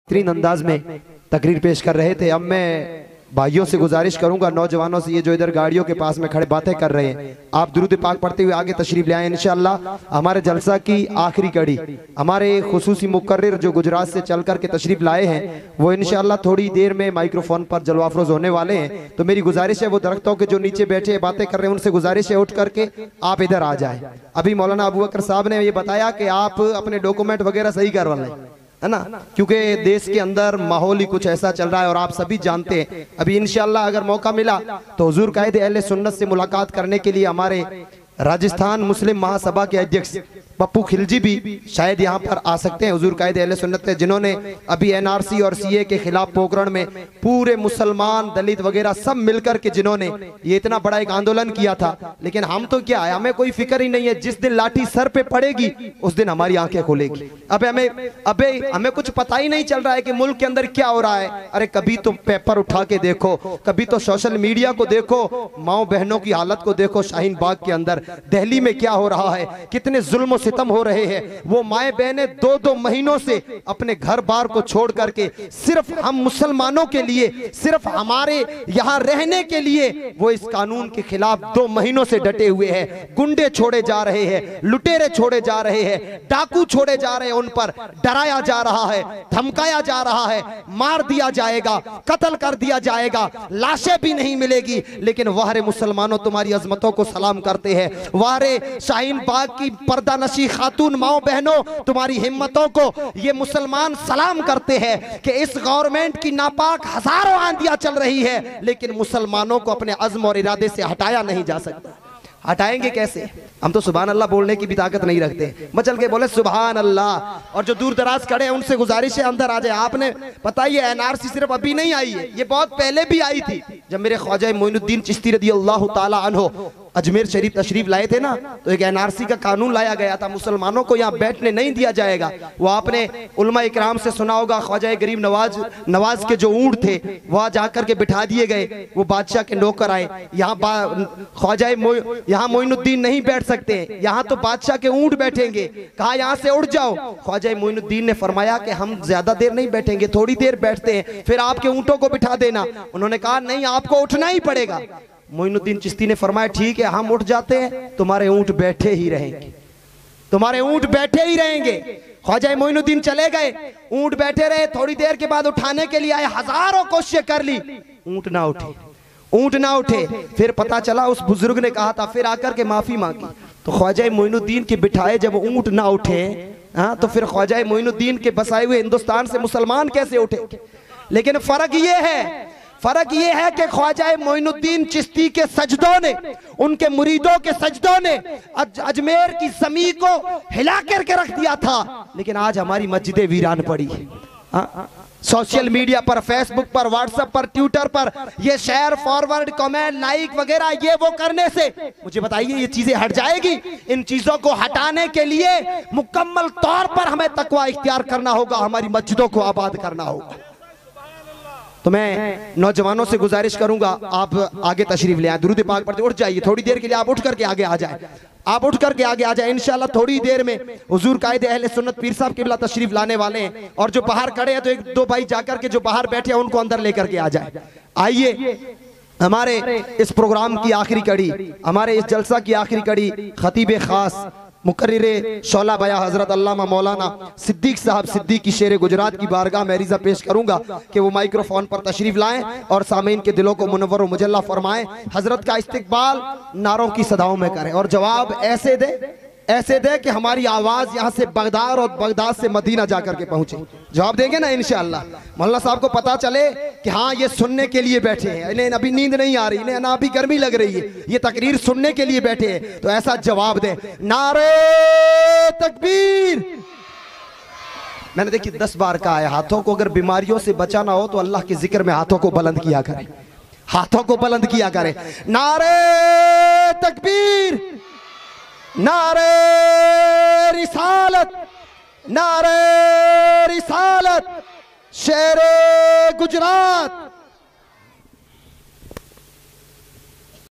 बेहतरीन अंदाज में तकरीर पेश कर रहे थे। अब मैं भाइयों से गुजारिश करूंगा, नौजवानों से, ये जो इधर गाड़ियों के पास में खड़े बातें कर रहे हैं, आप दुरूद पाक पढ़ते हुए आगे तशरीफ ले आए। इंशाअल्लाह हमारे जलसा की आखिरी कड़ी हमारे खुसूसी मुकर्रिर जो गुजरात से चल कर के तशरीफ लाए हैं, वो इंशाअल्लाह थोड़ी देर में माइक्रोफोन पर जलवा अफरोज होने वाले हैं। तो मेरी गुजारिश है, वो दरख्तों के जो नीचे बैठे बातें कर रहे हैं, उनसे गुजारिश है उठ करके आप इधर आ जाए। अभी मौलाना अबू बकर साहब ने ये बताया कि आप अपने डॉक्यूमेंट वगैरह सही करवा लें, है ना, क्योंकि देश के अंदर माहौल ही कुछ ऐसा चल रहा है और आप सभी जानते हैं। अभी इंशाअल्लाह अगर मौका मिला तो हुजूर कायदे अहले सुन्नत से मुलाकात करने के लिए हमारे राजस्थान मुस्लिम महासभा के अध्यक्ष पप्पू खिलजी भी शायद यहाँ पर आ सकते हैं। हुजूर कायदे अहले सुन्नत जिन्होंने अभी एनआरसी और सीए के खिलाफ पोखरण में पूरे मुसलमान दलित वगैरह सब मिलकर के जिन्होंने ये इतना बड़ा एक आंदोलन किया था, लेकिन हम तो क्या है, हमें कोई फिक्र ही नहीं है। जिस दिन लाठी सर पे पड़ेगी उस दिन हमारी आंखें खुलेगी। अब हमें कुछ पता ही नहीं चल रहा है कि मुल्क के अंदर क्या हो रहा है। अरे कभी तो पेपर उठा के देखो, कभी तो सोशल मीडिया को देखो, माओ बहनों की हालत को देखो। शाहीन बाग के अंदर दिल्ली में क्या हो रहा है, कितने जुल्म सितम हो रहे हैं। वो माए बहनें 2-2 महीनों से अपने घर बार को छोड़ करके सिर्फ हम मुसलमानों के लिए, सिर्फ हमारे यहाँ रहने के लिए वो इस कानून के खिलाफ 2 महीनों से डटे हुए हैं। गुंडे छोड़े जा रहे हैं, लुटेरे छोड़े जा रहे हैं, डाकू छोड़े जा रहे हैं, उन पर डराया जा रहा है, धमकाया जा रहा है, मार दिया जाएगा, कत्ल कर दिया जाएगा, लाशें भी नहीं मिलेगी। लेकिन वाहरे मुसलमानों तुम्हारी अजमतों को सलाम करते हैं। वारे शाहीन बाग की पर्दा नशी खातून माओ बहनों तुम्हारी हिम्मतों को ये मुसलमान सलाम करते हैं कि इस गवर्नमेंट की नापाक हजारों आंधियां चल रही है, लेकिन मुसलमानों को अपने अज़्म और इरादे से हटाया नहीं जा सकता। हटाएंगे कैसे? हम तो सुभान अल्लाह बोलने की भी ताकत नहीं रखते। मचल के बोले सुभान अल्लाह। और जो दूर दराज खड़े हैं उनसे गुजारिश है अंदर आ जाए। आपने पता ही है एनआरसी सिर्फ अभी नहीं आई है, ये बहुत पहले भी आई थी। जब मेरे ख्वाजा मोइनुद्दीन चिश्ती रदी अल्लाह ताला अन्हो अजमेर शरीफ तशरीफ लाए थे ना, तो एक एनआरसी का कानून लाया गया था, मुसलमानों को यहाँ बैठने नहीं दिया जाएगा। वो आपने उलमा इकराम से सुना होगा, ख्वाजा गरीब नवाज के जो ऊंट थे वहां जाकर के बिठा दिए गए, वो बादशाह के नौकर आए। यहाँ ख्वाजा यहाँ मोइनुद्दीन नहीं बैठ सकते, यहाँ तो बादशाह के ऊंट बैठेंगे। कहा यहाँ से उठ जाओ। ख्वाजा मोइनुद्दीन ने फरमाया कि हम ज्यादा देर नहीं बैठेंगे, थोड़ी देर बैठते हैं, फिर आपके ऊंटों को बिठा देना। उन्होंने कहा नहीं, आपको उठना ही पड़ेगा। मोइनुद्दीन चिश्ती ने फरमाया ठीक है, हम उठ जाते हैं, तुम्हारे ऊंट बैठे ही रहेंगे, तुम्हारे ऊंट बैठे ही रहेंगे। ख्वाजा मोइनुद्दीन चले गए, ऊंट बैठे रहे। थोड़ी देर के बाद उठाने के लिए आए, हजारों कोशिशें कर ली, ऊंट ना उठे, ऊंट ना उठे। फिर पता चला उस बुजुर्ग ने कहा था, फिर आकर के माफी मांगी। तो ख्वाजा मोइनुद्दीन के बिठाए जब ऊंट ना उठे, हाँ, तो फिर ख्वाजा मोइनुद्दीन के बसाए हुए हिंदुस्तान से मुसलमान कैसे उठे? लेकिन फर्क ये है कि ख्वाजा मोइनुद्दीन चिश्ती के सजदों ने, उनके मुरीदों के सजदों ने अजमेर की ज़मीन को हिला करके रख दिया था। लेकिन आज हमारी मस्जिदें वीरान पड़ी। सोशल मीडिया पर, फेसबुक पर, व्हाट्सएप पर, ट्विटर पर ये शेयर, फॉरवर्ड, कमेंट, लाइक वगैरह ये वो करने से मुझे बताइए ये चीजें हट जाएगी? इन चीजों को हटाने के लिए मुकम्मल तौर पर हमें तकवा इख्तियार करना होगा, हमारी मस्जिदों को आबाद करना होगा। तो मैं नौजवानों से गुजारिश करूंगा, आप आगे तशरीफ ले आए, दुरूद पाक पढ़ते उठ जाइए। थोड़ी देर के लिए आप उठ करके आगे आ जाए, आप उठ करके आगे आ जाए। इंशाल्लाह थोड़ी देर में हुजूर कायदे अहले सुन्नत पीर साहब किबला तशरीफ लाने वाले हैं। और जो बाहर खड़े हैं तो 1-2 भाई जाकर के जो बाहर बैठे हैं उनको अंदर लेकर के आ जाए। आइए, हमारे इस प्रोग्राम की आखिरी कड़ी, हमारे इस जलसा की आखिरी कड़ी खतीब खास मुकर्रिर शौला बया हजरत अल्लामा मौलाना सिद्दीक साहब सिद्दीकी शेर गुजरात की बारगाह में अरीज़ा पेश करूंगा कि वो माइक्रोफोन पर तशरीफ लाएं और सामीन के दिलों को मुनव्वर व मुजल्ला फरमाएं। हजरत का इस्तिकबाल नारों की सदाओं में करें और जवाब ऐसे दे कि हमारी आवाज यहाँ से बगदाद और बगदाद से मदीना जाकर के पहुंचे। जवाब देंगे ना इंशाअल्लाह? मौलाना साहब को पता चले कि हाँ ये सुनने के लिए बैठे हैं, इन्हें अभी नींद नहीं आ रही, इन्हें ना अभी गर्मी लग रही है, ये तकरीर सुनने के लिए बैठे हैं। तो ऐसा जवाब दे, नारे तकबीर। मैंने देखी 10 बार कहा है, हाथों को अगर बीमारियों से बचाना हो तो अल्लाह के जिक्र में हाथों को बुलंद किया करें, हाथों को बुलंद किया करें। नारे तकबीर, नारे रिसालत, नारे रिसालत, शेरे गुजरात।